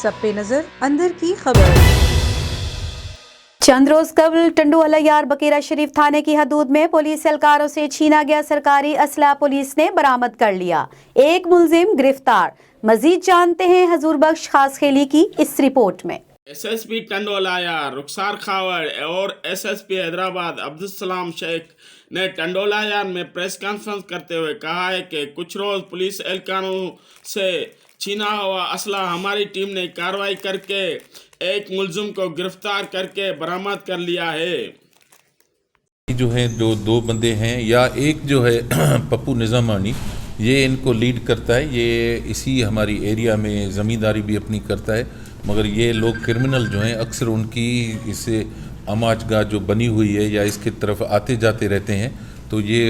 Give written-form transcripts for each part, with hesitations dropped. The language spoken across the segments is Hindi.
सब पे नजर अंदर की खबर। चंद रोज कबल टंडोला यार बकेरा शरीफ थाने की हदूद में पुलिस एहलकारों से छीना गया सरकारी असला पुलिस ने बरामद कर लिया। एक मुलजिम गिरफ्तार। मजीद जानते हैं हजूर बख्श खास खेली की इस रिपोर्ट में। एसएसपी टंडोला यार रुखसार खावर और एसएसपी हैदराबाद अब्दुल सलाम शेख ने टंडोला यार में प्रेस कॉन्फ्रेंस करते हुए कहा है कि कुछ रोज पुलिस एहलकारों से छीना हुआ असला हमारी टीम ने कार्रवाई करके एक मुलजिम को गिरफ्तार करके बरामद कर लिया है। जो है जो दो बंदे हैं या एक जो है पप्पू निज़ामानी, ये इनको लीड करता है। ये इसी हमारी एरिया में ज़मींदारी भी अपनी करता है, मगर ये लोग क्रिमिनल जो हैं अक्सर उनकी इससे अमाजगाह जो बनी हुई है या इसके तरफ आते जाते रहते हैं, तो ये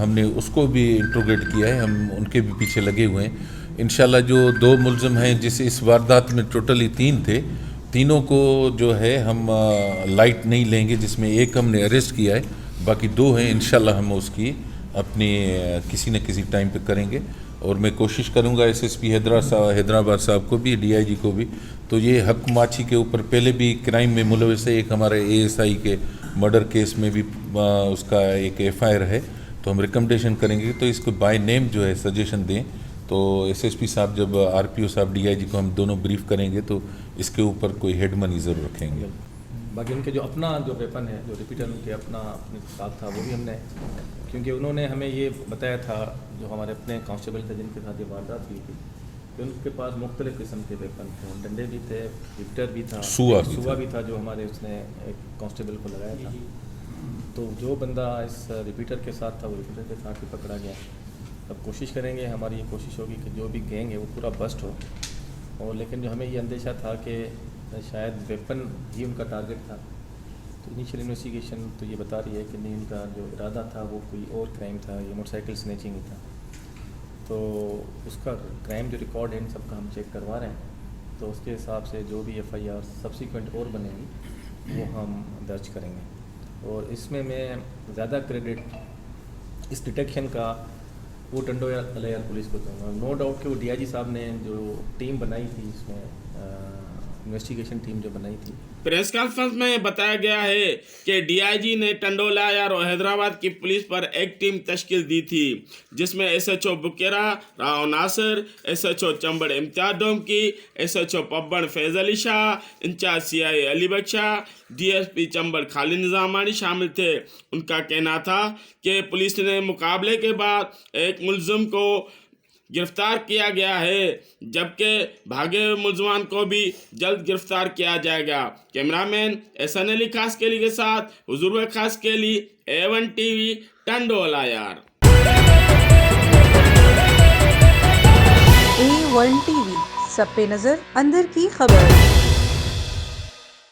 हमने उसको भी इंट्रोगेट किया है। हम उनके भी पीछे लगे हुए हैं। इंशाल्लाह जो दो मुलज़िम हैं जिस इस वारदात में टोटली 3 थे, तीनों को जो है हम लाइट नहीं लेंगे, जिसमें एक हमने अरेस्ट किया है, बाकी 2 हैं। इंशाल्लाह हम उसकी अपने किसी न किसी टाइम पे करेंगे और मैं कोशिश करूंगा एसएसपी हैदराबाद साहब को भी, डीआईजी को भी। तो ये हक माछी के ऊपर पहले भी क्राइम में मुलविस है। एक हमारे एएसआई के मर्डर केस में भी उसका एक एफआईआर है, तो हम रिकमेंडेशन करेंगे। तो इसको बाय नेम जो है सजेशन दें, तो एसएसपी साहब जब आरपीओ साहब डीआईजी को हम दोनों ब्रीफ करेंगे तो इसके ऊपर कोई हेड मनी ज़रूर रखेंगे। बाकी उनके जो अपना जो वेपन है, जो रिपीटर उनके अपने साथ था, वो भी हमने, क्योंकि उन्होंने हमें ये बताया था जो हमारे अपने कांस्टेबल थे जिनके साथ ये वारदात हुई थी, कि उनके पास मुख्तलिफ़ किस्म के वेपन थे। डंडे भी थे, रिपीटर भी था, सुआ भी था जो हमारे उसने एक कांस्टेबल को लगाया था। तो जो बंदा इस रिपीटर के साथ था वो रिपीटर के साथ ही पकड़ा गया। अब कोशिश करेंगे, हमारी ये कोशिश होगी कि जो भी गैंग है वो पूरा बस्ट हो। और लेकिन जो हमें ये अंदेशा था कि शायद वेपन ही उनका टारगेट था, तो इनिशियल इन्वेस्टिगेशन तो ये बता रही है कि नहीं, उनका जो इरादा था वो कोई और क्राइम था, ये मोटरसाइकिल स्नैचिंग ही था। तो उसका क्राइम जो रिकॉर्ड है इन सब का हम चेक करवा रहे हैं, तो उसके हिसाब से जो भी एफआईआर सब्सिक्वेंट और बनेंगी वो हम दर्ज करेंगे। और इसमें मैं ज़्यादा क्रेडिट इस डिटेक्शन का वो टंडोला यार पुलिस को दूँगा। नो डाउट कि वो डीआईजी साहब ने जो टीम बनाई थी, इसमें इन्वेस्टिगेशन टीम जो बनाई थी। प्रेस कॉन्फ्रेंस में बताया गया है कि डीआईजी ने टंडोला यार और हैदराबाद की पुलिस पर एक टीम तश्कील दी थी, जिसमें SHO Bukera Rao Nasir, SHO Chambar Imtiaz Domki, SHO Pabbar Faiz Ali Shah, incharge CI Ali Bakhsha, DSP चंबड़ Khalid निज़ामानी शामिल थे। उनका कहना था कि पुलिस ने मुकाबले के बाद एक मुलजिम को गिरफ्तार किया गया है, जबकि भागे हुए मुलजमान को भी जल्द गिरफ्तार किया जाएगा। कैमरामैन एहसन अली खास केली के साथ हुजूर खास केली, A1 टीवी टंडोला यार। A1 टीवी सब पे नजर अंदर की खबर।